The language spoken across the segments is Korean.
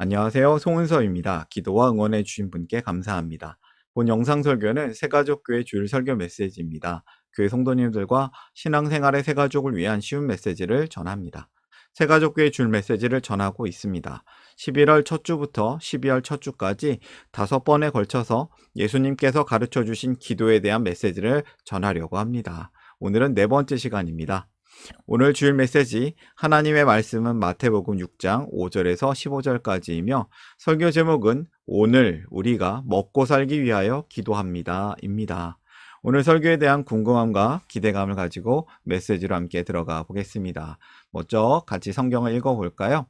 안녕하세요. 송은서입니다. 기도와 응원해 주신 분께 감사합니다. 본 영상 설교는 새가족교회 주일 설교 메시지입니다. 교회 성도님들과 신앙생활의 새가족을 위한 쉬운 메시지를 전합니다. 새가족교회 주일 메시지를 전하고 있습니다. 11월 첫 주부터 12월 첫 주까지 5번에 걸쳐서 예수님께서 가르쳐 주신 기도에 대한 메시지를 전하려고 합니다. 오늘은 4번째 시간입니다. 오늘 주일 메시지 하나님의 말씀은 마태복음 6장 5절에서 15절까지이며 설교 제목은 오늘 우리가 먹고 살기 위하여 기도합니다 입니다. 오늘 설교에 대한 궁금함과 기대감을 가지고 메시지로 함께 들어가 보겠습니다. 먼저 같이 성경을 읽어볼까요?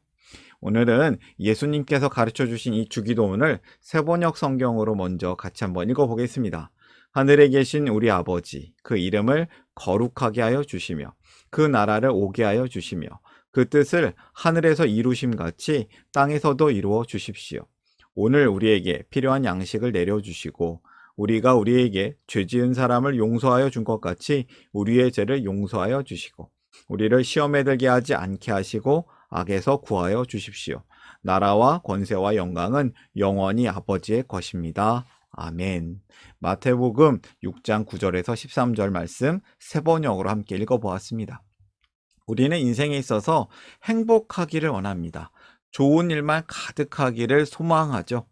오늘은 예수님께서 가르쳐 주신 이 주기도문을 세번역 성경으로 먼저 같이 한번 읽어보겠습니다. 하늘에 계신 우리 아버지, 그 이름을 거룩하게 하여 주시며 그 나라를 오게 하여 주시며 그 뜻을 하늘에서 이루심 같이 땅에서도 이루어 주십시오. 오늘 우리에게 필요한 양식을 내려주시고 우리가 우리에게 죄 지은 사람을 용서하여 준 것 같이 우리의 죄를 용서하여 주시고 우리를 시험에 들게 하지 않게 하시고 악에서 구하여 주십시오. 나라와 권세와 영광은 영원히 아버지의 것입니다. 아멘. 마태복음 6장 9절에서 13절 말씀 세번역으로 함께 읽어보았습니다. 우리는 인생에 있어서 행복하기를 원합니다. 좋은 일만 가득하기를 소망하죠.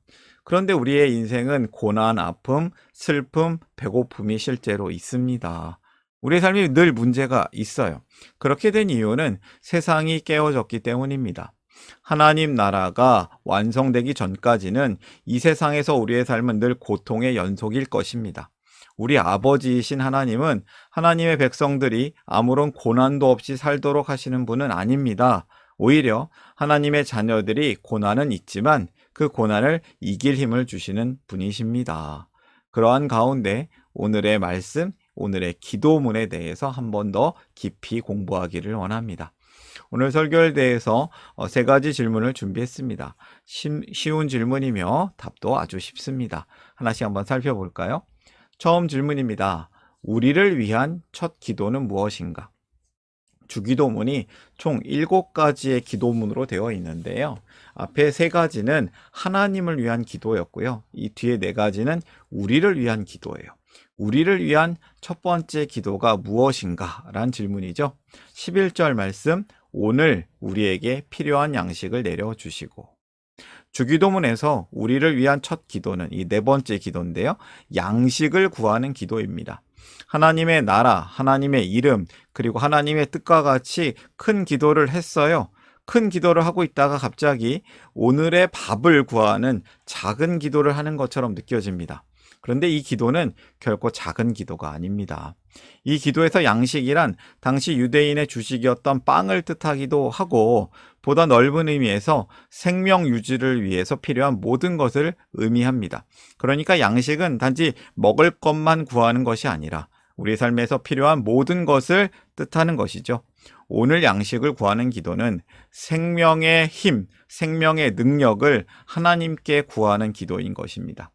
그런데 우리의 인생은 고난, 아픔, 슬픔, 배고픔이 실제로 있습니다. 우리의 삶이 늘 문제가 있어요. 그렇게 된 이유는 세상이 깨어졌기 때문입니다. 하나님 나라가 완성되기 전까지는 이 세상에서 우리의 삶은 늘 고통의 연속일 것입니다. 우리 아버지이신 하나님은 하나님의 백성들이 아무런 고난도 없이 살도록 하시는 분은 아닙니다. 오히려 하나님의 자녀들이 고난은 있지만 그 고난을 이길 힘을 주시는 분이십니다. 그러한 가운데 오늘의 말씀, 오늘의 기도문에 대해서 한 번 더 깊이 공부하기를 원합니다. 오늘 설교에 대해서 3가지 질문을 준비했습니다. 쉬운 질문이며 답도 아주 쉽습니다. 하나씩 한번 살펴볼까요? 처음 질문입니다. 우리를 위한 첫 기도는 무엇인가? 주기도문이 총 7가지의 기도문으로 되어 있는데요. 앞에 3가지는 하나님을 위한 기도였고요. 이 뒤에 4가지는 우리를 위한 기도예요. 우리를 위한 첫 번째 기도가 무엇인가? 라는 질문이죠. 11절 말씀, 오늘 우리에게 필요한 양식을 내려주시고. 주기도문에서 우리를 위한 첫 기도는 이 4번째 기도인데요. 양식을 구하는 기도입니다. 하나님의 나라, 하나님의 이름, 그리고 하나님의 뜻과 같이 큰 기도를 했어요. 큰 기도를 하고 있다가 갑자기 오늘의 밥을 구하는 작은 기도를 하는 것처럼 느껴집니다. 그런데 이 기도는 결코 작은 기도가 아닙니다. 이 기도에서 양식이란 당시 유대인의 주식이었던 빵을 뜻하기도 하고 보다 넓은 의미에서 생명 유지를 위해서 필요한 모든 것을 의미합니다. 그러니까 양식은 단지 먹을 것만 구하는 것이 아니라 우리 삶에서 필요한 모든 것을 뜻하는 것이죠. 오늘 양식을 구하는 기도는 생명의 힘, 생명의 능력을 하나님께 구하는 기도인 것입니다.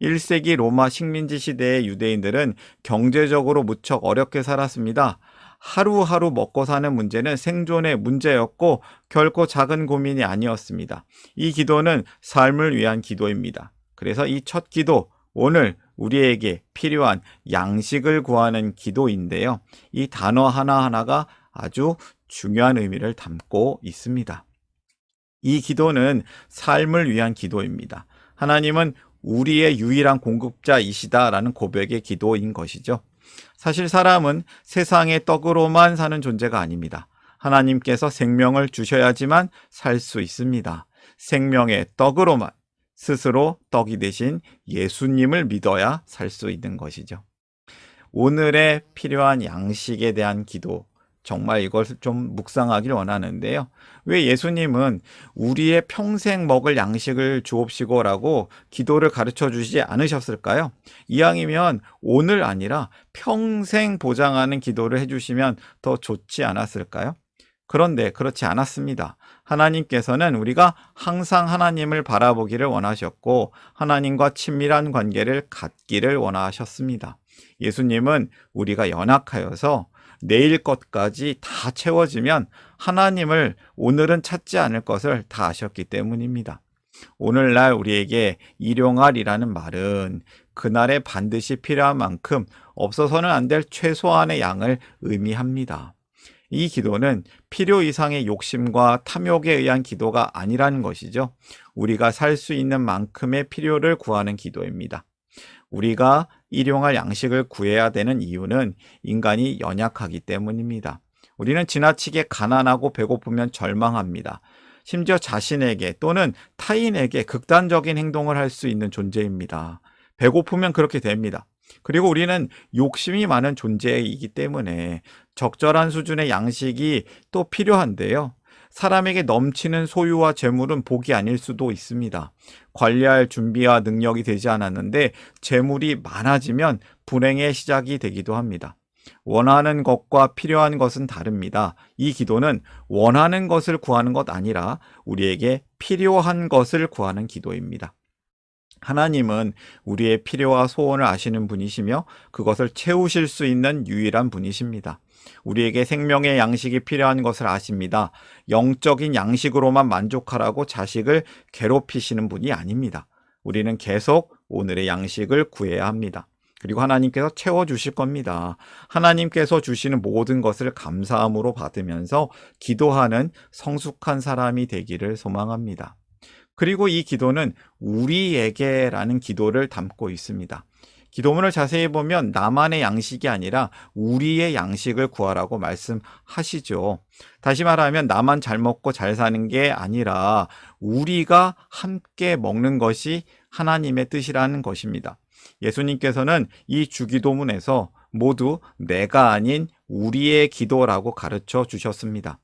1세기 로마 식민지 시대의 유대인들은 경제적으로 무척 어렵게 살았습니다. 하루하루 먹고 사는 문제는 생존의 문제였고 결코 작은 고민이 아니었습니다. 이 기도는 삶을 위한 기도입니다. 그래서 이 첫 기도, 오늘 우리에게 필요한 양식을 구하는 기도인데요. 이 단어 하나하나가 아주 중요한 의미를 담고 있습니다. 이 기도는 삶을 위한 기도입니다. 하나님은 우리의 유일한 공급자이시다라는 고백의 기도인 것이죠. 사실 사람은 세상의 떡으로만 사는 존재가 아닙니다. 하나님께서 생명을 주셔야지만 살 수 있습니다. 생명의 떡으로만 스스로 떡이 되신 예수님을 믿어야 살 수 있는 것이죠. 오늘의 필요한 양식에 대한 기도, 정말 이것을 좀 묵상하길 원하는데요. 왜 예수님은 우리의 평생 먹을 양식을 주옵시고라고 기도를 가르쳐 주시지 않으셨을까요? 이왕이면 오늘 아니라 평생 보장하는 기도를 해주시면 더 좋지 않았을까요? 그런데 그렇지 않았습니다. 하나님께서는 우리가 항상 하나님을 바라보기를 원하셨고 하나님과 친밀한 관계를 갖기를 원하셨습니다. 예수님은 우리가 연약하여서 내일 것까지 다 채워지면 하나님을 오늘은 찾지 않을 것을 다 아셨기 때문입니다. 오늘날 우리에게 일용할이라는 말은 그날에 반드시 필요한 만큼 없어서는 안 될 최소한의 양을 의미합니다. 이 기도는 필요 이상의 욕심과 탐욕에 의한 기도가 아니라는 것이죠. 우리가 살 수 있는 만큼의 필요를 구하는 기도입니다. 우리가 일용할 양식을 구해야 되는 이유는 인간이 연약하기 때문입니다. 우리는 지나치게 가난하고 배고프면 절망합니다. 심지어 자신에게 또는 타인에게 극단적인 행동을 할 수 있는 존재입니다. 배고프면 그렇게 됩니다. 그리고 우리는 욕심이 많은 존재이기 때문에 적절한 수준의 양식이 또 필요한데요. 사람에게 넘치는 소유와 재물은 복이 아닐 수도 있습니다. 관리할 준비와 능력이 되지 않았는데 재물이 많아지면 불행의 시작이 되기도 합니다. 원하는 것과 필요한 것은 다릅니다. 이 기도는 원하는 것을 구하는 것 아니라 우리에게 필요한 것을 구하는 기도입니다. 하나님은 우리의 필요와 소원을 아시는 분이시며 그것을 채우실 수 있는 유일한 분이십니다. 우리에게 생명의 양식이 필요한 것을 아십니다. 영적인 양식으로만 만족하라고 자식을 괴롭히시는 분이 아닙니다. 우리는 계속 오늘의 양식을 구해야 합니다. 그리고 하나님께서 채워주실 겁니다. 하나님께서 주시는 모든 것을 감사함으로 받으면서 기도하는 성숙한 사람이 되기를 소망합니다. 그리고 이 기도는 우리에게라는 기도를 담고 있습니다. 기도문을 자세히 보면 나만의 양식이 아니라 우리의 양식을 구하라고 말씀하시죠. 다시 말하면 나만 잘 먹고 잘 사는 게 아니라 우리가 함께 먹는 것이 하나님의 뜻이라는 것입니다. 예수님께서는 이 주기도문에서 모두 내가 아닌 우리의 기도라고 가르쳐 주셨습니다.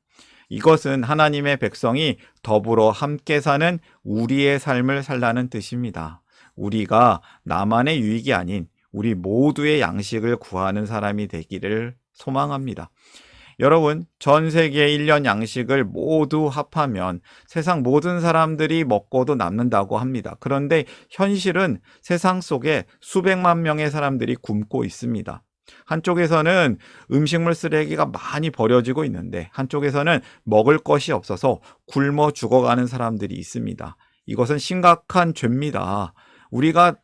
이것은 하나님의 백성이 더불어 함께 사는 우리의 삶을 살라는 뜻입니다. 우리가 나만의 유익이 아닌 우리 모두의 양식을 구하는 사람이 되기를 소망합니다. 여러분, 전 세계의 1년 양식을 모두 합하면 세상 모든 사람들이 먹고도 남는다고 합니다. 그런데 현실은 세상 속에 수백만 명의 사람들이 굶고 있습니다. 한쪽에서는 음식물 쓰레기가 많이 버려지고 있는데 한쪽에서는 먹을 것이 없어서 굶어 죽어가는 사람들이 있습니다. 이것은 심각한 죄입니다. 우리가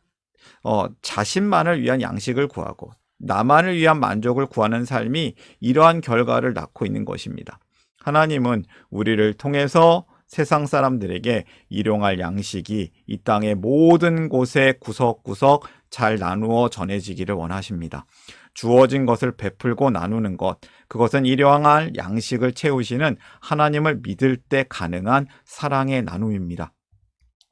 자신만을 위한 양식을 구하고 나만을 위한 만족을 구하는 삶이 이러한 결과를 낳고 있는 것입니다. 하나님은 우리를 통해서 세상 사람들에게 일용할 양식이 이 땅의 모든 곳에 구석구석 잘 나누어 전해지기를 원하십니다. 주어진 것을 베풀고 나누는 것, 그것은 일용할 양식을 채우시는 하나님을 믿을 때 가능한 사랑의 나눔입니다.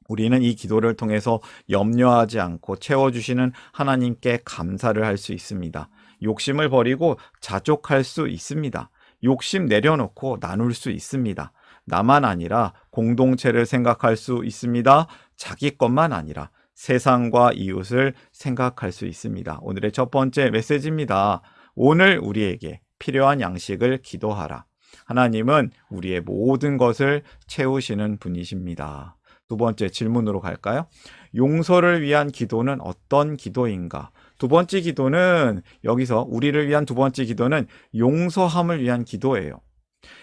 우리는 이 기도를 통해서 염려하지 않고 채워주시는 하나님께 감사를 할 수 있습니다. 욕심을 버리고 자족할 수 있습니다. 욕심 내려놓고 나눌 수 있습니다. 나만 아니라 공동체를 생각할 수 있습니다. 자기 것만 아니라 세상과 이웃을 생각할 수 있습니다. 오늘의 첫 번째 메시지입니다. 오늘 우리에게 필요한 양식을 기도하라. 하나님은 우리의 모든 것을 채우시는 분이십니다. 두 번째 질문으로 갈까요? 용서를 위한 기도는 어떤 기도인가? 두 번째 기도는 여기서 우리를 위한 두 번째 기도는 용서함을 위한 기도예요.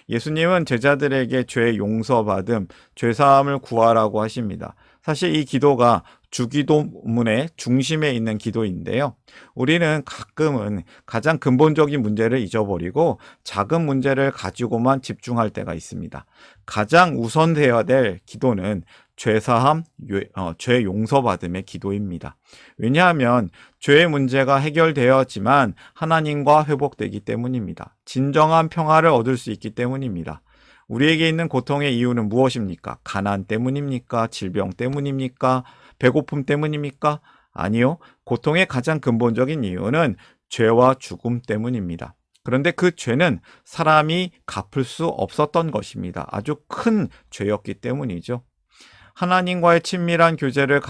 예수님은 제자들에게 죄 용서받음, 죄사함을 구하라고 하십니다. 사실 이 기도가 주기도문의 중심에 있는 기도인데요. 우리는 가끔은 가장 근본적인 문제를 잊어버리고 작은 문제를 가지고만 집중할 때가 있습니다. 가장 우선되어야 될 기도는 죄사함, 죄 용서받음의 기도입니다. 왜냐하면 죄의 문제가 해결되었지만 하나님과 회복되기 때문입니다. 진정한 평화를 얻을 수 있기 때문입니다. 우리에게 있는 고통의 이유는 무엇입니까? 가난 때문입니까? 질병 때문입니까? 배고픔 때문입니까? 아니요. 고통의 가장 근본적인 이유는 죄와 죽음 때문입니다. 그런데 그 죄는 사람이 갚을 수 없었던 것입니다. 아주 큰 죄였기 때문이죠. 하나님과의 친밀한 교제를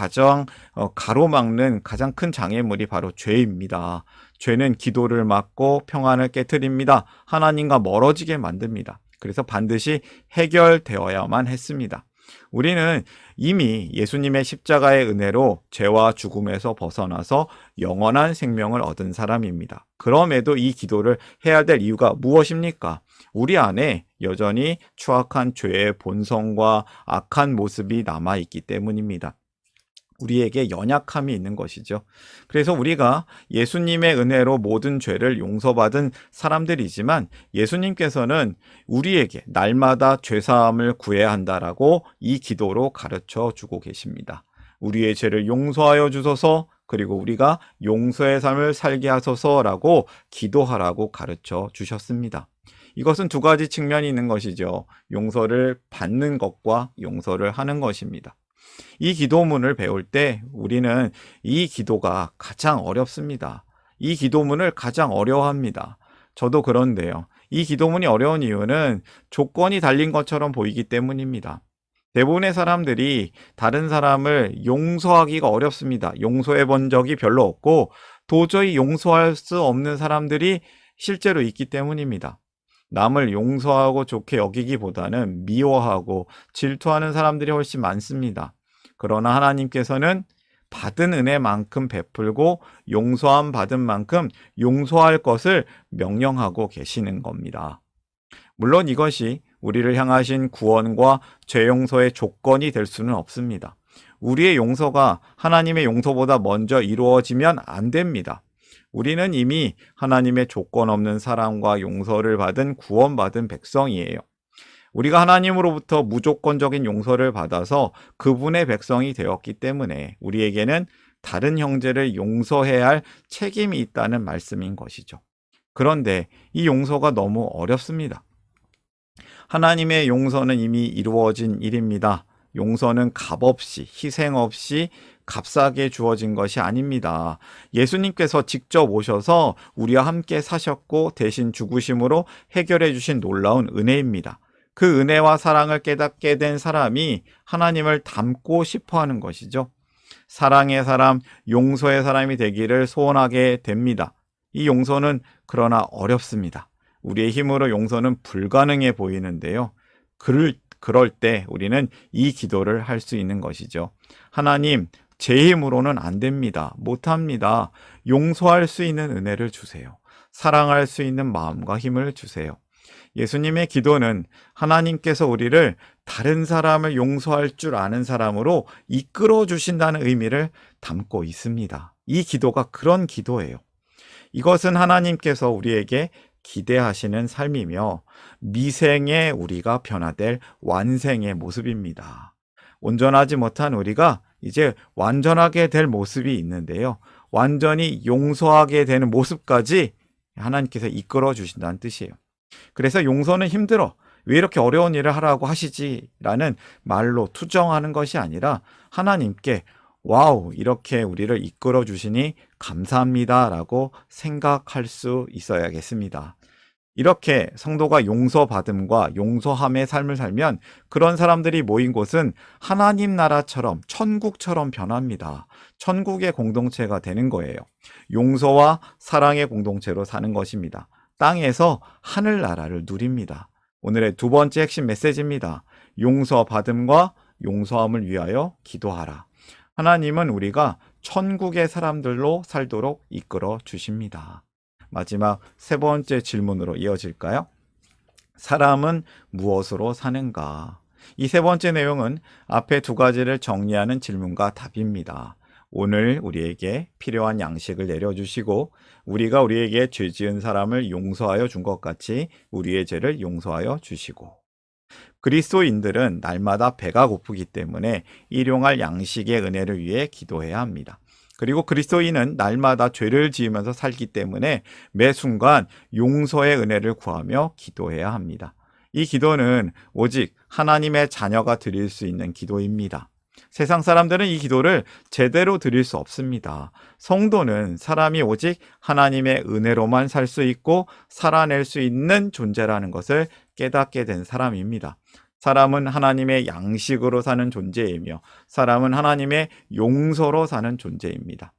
가로막는 가장 큰 장애물이 바로 죄입니다. 죄는 기도를 막고 평안을 깨트립니다. 하나님과 멀어지게 만듭니다. 그래서 반드시 해결되어야만 했습니다. 우리는 이미 예수님의 십자가의 은혜로 죄와 죽음에서 벗어나서 영원한 생명을 얻은 사람입니다. 그럼에도 이 기도를 해야 될 이유가 무엇입니까? 우리 안에 여전히 추악한 죄의 본성과 악한 모습이 남아있기 때문입니다. 우리에게 연약함이 있는 것이죠. 그래서 우리가 예수님의 은혜로 모든 죄를 용서받은 사람들이지만 예수님께서는 우리에게 날마다 죄사함을 구해야 한다라고 이 기도로 가르쳐 주고 계십니다. 우리의 죄를 용서하여 주소서, 그리고 우리가 용서의 삶을 살게 하소서라고 기도하라고 가르쳐 주셨습니다. 이것은 두 가지 측면이 있는 것이죠. 용서를 받는 것과 용서를 하는 것입니다. 이 기도문을 배울 때 우리는 이 기도가 가장 어렵습니다. 이 기도문을 가장 어려워합니다. 저도 그런데요. 이 기도문이 어려운 이유는 조건이 달린 것처럼 보이기 때문입니다. 대부분의 사람들이 다른 사람을 용서하기가 어렵습니다. 용서해 본 적이 별로 없고 도저히 용서할 수 없는 사람들이 실제로 있기 때문입니다. 남을 용서하고 좋게 여기기보다는 미워하고 질투하는 사람들이 훨씬 많습니다. 그러나 하나님께서는 받은 은혜만큼 베풀고 용서함 받은 만큼 용서할 것을 명령하고 계시는 겁니다. 물론 이것이 우리를 향하신 구원과 죄 용서의 조건이 될 수는 없습니다. 우리의 용서가 하나님의 용서보다 먼저 이루어지면 안 됩니다. 우리는 이미 하나님의 조건 없는 사랑과 용서를 받은 구원받은 백성이에요. 우리가 하나님으로부터 무조건적인 용서를 받아서 그분의 백성이 되었기 때문에 우리에게는 다른 형제를 용서해야 할 책임이 있다는 말씀인 것이죠. 그런데 이 용서가 너무 어렵습니다. 하나님의 용서는 이미 이루어진 일입니다. 용서는 값없이, 희생 없이 값싸게 주어진 것이 아닙니다. 예수님께서 직접 오셔서 우리와 함께 사셨고 대신 죽으심으로 해결해 주신 놀라운 은혜입니다. 그 은혜와 사랑을 깨닫게 된 사람이 하나님을 닮고 싶어 하는 것이죠. 사랑의 사람, 용서의 사람이 되기를 소원하게 됩니다. 이 용서는 그러나 어렵습니다. 우리의 힘으로 용서는 불가능해 보이는데요. 그럴 때 우리는 이 기도를 할 수 있는 것이죠. 하나님, 제 힘으로는 안 됩니다. 못합니다. 용서할 수 있는 은혜를 주세요. 사랑할 수 있는 마음과 힘을 주세요. 예수님의 기도는 하나님께서 우리를 다른 사람을 용서할 줄 아는 사람으로 이끌어 주신다는 의미를 담고 있습니다. 이 기도가 그런 기도예요. 이것은 하나님께서 우리에게 기대하시는 삶이며 미생의 우리가 변화될 완생의 모습입니다. 온전하지 못한 우리가 이제 완전하게 될 모습이 있는데요. 완전히 용서하게 되는 모습까지 하나님께서 이끌어 주신다는 뜻이에요. 그래서 용서는 힘들어. 왜 이렇게 어려운 일을 하라고 하시지? 라는 말로 투정하는 것이 아니라 하나님께 와우, 이렇게 우리를 이끌어 주시니 감사합니다 라고 생각할 수 있어야겠습니다. 이렇게 성도가 용서받음과 용서함의 삶을 살면 그런 사람들이 모인 곳은 하나님 나라처럼 천국처럼 변합니다. 천국의 공동체가 되는 거예요. 용서와 사랑의 공동체로 사는 것입니다. 땅에서 하늘나라를 누립니다. 오늘의 두 번째 핵심 메시지입니다. 용서받음과 용서함을 위하여 기도하라. 하나님은 우리가 천국의 사람들로 살도록 이끌어 주십니다. 마지막 세 번째 질문으로 이어질까요? 사람은 무엇으로 사는가? 이 세 번째 내용은 앞에 두 가지를 정리하는 질문과 답입니다. 오늘 우리에게 필요한 양식을 내려주시고 우리가 우리에게 죄 지은 사람을 용서하여 준 것 같이 우리의 죄를 용서하여 주시고 그리스도인들은 날마다 배가 고프기 때문에 일용할 양식의 은혜를 위해 기도해야 합니다. 그리고 그리스도인은 날마다 죄를 지으면서 살기 때문에 매 순간 용서의 은혜를 구하며 기도해야 합니다. 이 기도는 오직 하나님의 자녀가 드릴 수 있는 기도입니다. 세상 사람들은 이 기도를 제대로 드릴 수 없습니다. 성도는 사람이 오직 하나님의 은혜로만 살 수 있고 살아낼 수 있는 존재라는 것을 깨닫게 된 사람입니다. 사람은 하나님의 양식으로 사는 존재이며 사람은 하나님의 용서로 사는 존재입니다.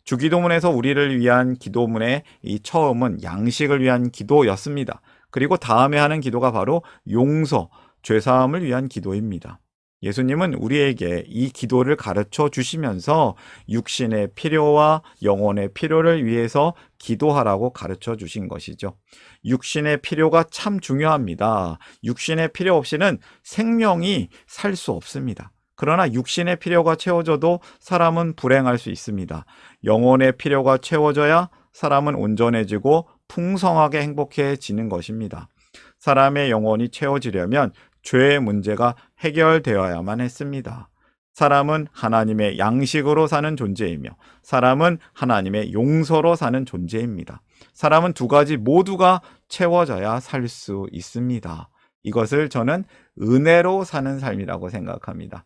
주기도문에서 우리를 위한 기도문의 이 처음은 양식을 위한 기도였습니다. 그리고 다음에 하는 기도가 바로 용서, 죄사함을 위한 기도입니다. 예수님은 우리에게 이 기도를 가르쳐 주시면서 육신의 필요와 영혼의 필요를 위해서 기도하라고 가르쳐 주신 것이죠. 육신의 필요가 참 중요합니다. 육신의 필요 없이는 생명이 살 수 없습니다. 그러나 육신의 필요가 채워져도 사람은 불행할 수 있습니다. 영혼의 필요가 채워져야 사람은 온전해지고 풍성하게 행복해지는 것입니다. 사람의 영혼이 채워지려면 죄의 문제가 해결되어야만 했습니다. 사람은 하나님의 양식으로 사는 존재이며 사람은 하나님의 용서로 사는 존재입니다. 사람은 두 가지 모두가 채워져야 살 수 있습니다. 이것을 저는 은혜로 사는 삶이라고 생각합니다.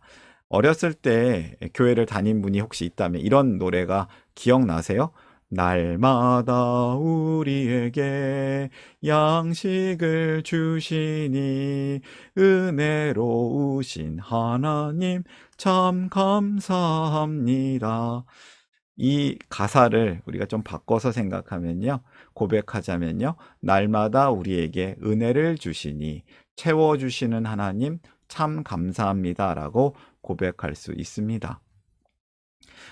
어렸을 때 교회를 다닌 분이 혹시 있다면 이런 노래가 기억나세요? 날마다 우리에게 양식을 주시니 은혜로우신 하나님 참 감사합니다. 이 가사를 우리가 좀 바꿔서 생각하면요. 고백하자면요. 날마다 우리에게 은혜를 주시니 채워주시는 하나님 참 감사합니다라고 고백할 수 있습니다.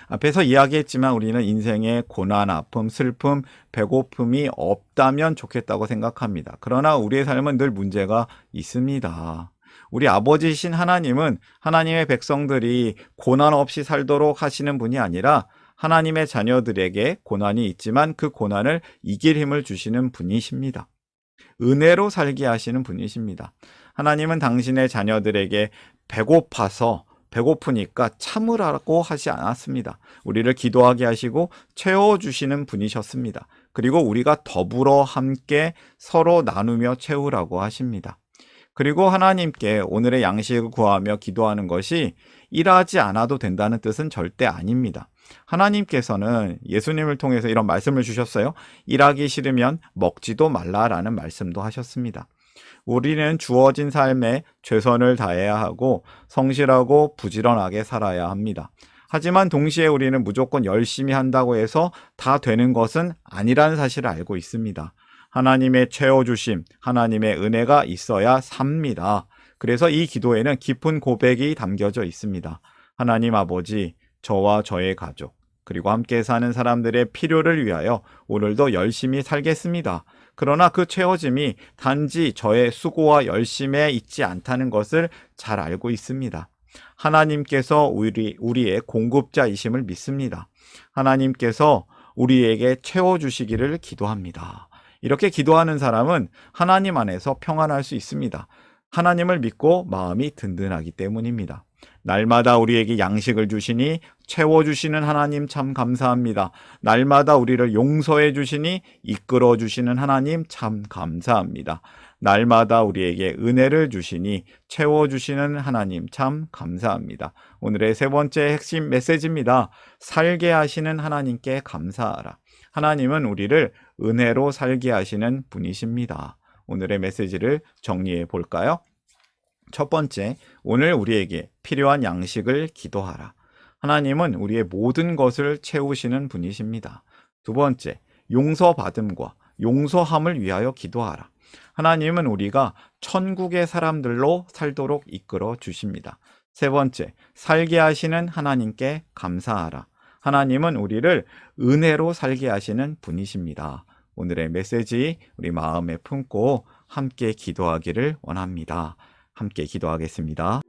앞에서 이야기했지만 우리는 인생에 고난, 아픔, 슬픔, 배고픔이 없다면 좋겠다고 생각합니다. 그러나 우리의 삶은 늘 문제가 있습니다. 우리 아버지이신 하나님은 하나님의 백성들이 고난 없이 살도록 하시는 분이 아니라 하나님의 자녀들에게 고난이 있지만 그 고난을 이길 힘을 주시는 분이십니다. 은혜로 살게 하시는 분이십니다. 하나님은 당신의 자녀들에게 배고프니까 참으라고 하지 않았습니다. 우리를 기도하게 하시고 채워주시는 분이셨습니다. 그리고 우리가 더불어 함께 서로 나누며 채우라고 하십니다. 그리고 하나님께 오늘의 양식을 구하며 기도하는 것이 일하지 않아도 된다는 뜻은 절대 아닙니다. 하나님께서는 예수님을 통해서 이런 말씀을 주셨어요. 일하기 싫으면 먹지도 말라라는 말씀도 하셨습니다. 우리는 주어진 삶에 최선을 다해야 하고 성실하고 부지런하게 살아야 합니다. 하지만 동시에 우리는 무조건 열심히 한다고 해서 다 되는 것은 아니라는 사실을 알고 있습니다. 하나님의 채워주심, 하나님의 은혜가 있어야 삽니다. 그래서 이 기도에는 깊은 고백이 담겨져 있습니다. 하나님 아버지, 저와 저의 가족, 그리고 함께 사는 사람들의 필요를 위하여 오늘도 열심히 살겠습니다. 그러나 그 채워짐이 단지 저의 수고와 열심에 있지 않다는 것을 잘 알고 있습니다. 하나님께서 우리의 공급자이심을 믿습니다. 하나님께서 우리에게 채워주시기를 기도합니다. 이렇게 기도하는 사람은 하나님 안에서 평안할 수 있습니다. 하나님을 믿고 마음이 든든하기 때문입니다. 날마다 우리에게 양식을 주시니 채워주시는 하나님 참 감사합니다. 날마다 우리를 용서해 주시니 이끌어 주시는 하나님 참 감사합니다. 날마다 우리에게 은혜를 주시니 채워주시는 하나님 참 감사합니다. 오늘의 세 번째 핵심 메시지입니다. 살게 하시는 하나님께 감사하라. 하나님은 우리를 은혜로 살게 하시는 분이십니다. 오늘의 메시지를 정리해 볼까요? 첫 번째, 오늘 우리에게 필요한 양식을 기도하라. 하나님은 우리의 모든 것을 채우시는 분이십니다. 두 번째, 용서받음과 용서함을 위하여 기도하라. 하나님은 우리가 천국의 사람들로 살도록 이끌어 주십니다. 세 번째, 살게 하시는 하나님께 감사하라. 하나님은 우리를 은혜로 살게 하시는 분이십니다. 오늘의 메시지 우리 마음에 품고 함께 기도하기를 원합니다. 함께 기도하겠습니다.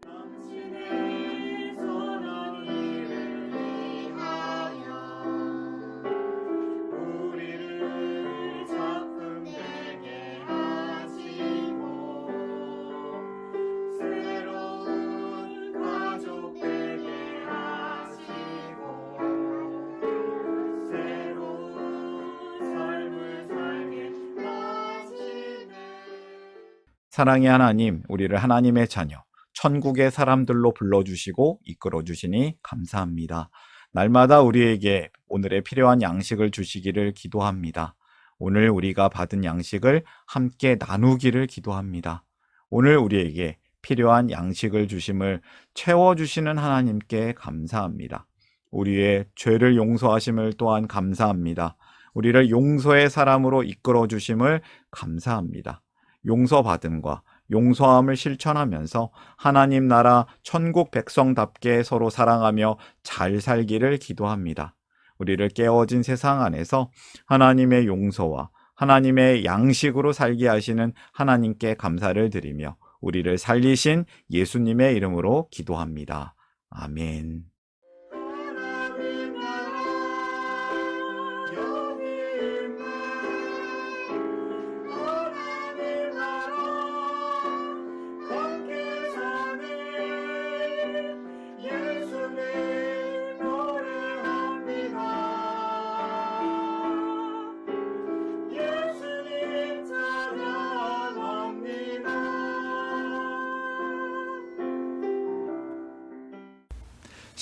사랑의 하나님, 우리를 하나님의 자녀, 천국의 사람들로 불러주시고 이끌어주시니 감사합니다. 날마다 우리에게 오늘의 필요한 양식을 주시기를 기도합니다. 오늘 우리가 받은 양식을 함께 나누기를 기도합니다. 오늘 우리에게 필요한 양식을 주심을 채워주시는 하나님께 감사합니다. 우리의 죄를 용서하심을 또한 감사합니다. 우리를 용서의 사람으로 이끌어주심을 감사합니다. 용서받음과 용서함을 실천하면서 하나님 나라 천국 백성답게 서로 사랑하며 잘 살기를 기도합니다. 우리를 깨어진 세상 안에서 하나님의 용서와 하나님의 양식으로 살게 하시는 하나님께 감사를 드리며 우리를 살리신 예수님의 이름으로 기도합니다. 아멘.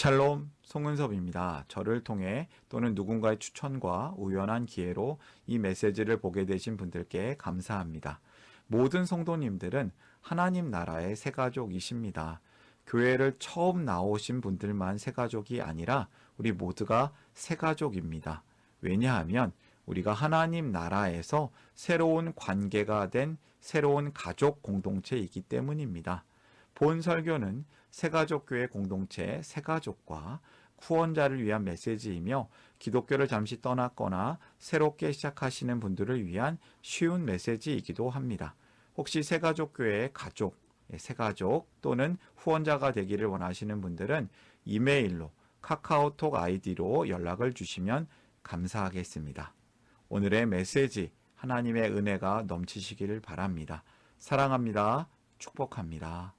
샬롬, 송은섭입니다. 저를 통해 또는 누군가의 추천과 우연한 기회로 이 메시지를 보게 되신 분들께 감사합니다. 모든 성도님들은 하나님 나라의 새가족이십니다. 교회를 처음 나오신 분들만 새가족이 아니라 우리 모두가 새가족입니다. 왜냐하면 우리가 하나님 나라에서 새로운 관계가 된 새로운 가족 공동체이기 때문입니다. 본 설교는 새가족교회 공동체 새가족과 후원자를 위한 메시지이며 기독교를 잠시 떠났거나 새롭게 시작하시는 분들을 위한 쉬운 메시지이기도 합니다. 혹시 새가족교회의 가족, 새가족 또는 후원자가 되기를 원하시는 분들은 이메일로 카카오톡 아이디로 연락을 주시면 감사하겠습니다. 오늘의 메시지 하나님의 은혜가 넘치시기를 바랍니다. 사랑합니다. 축복합니다.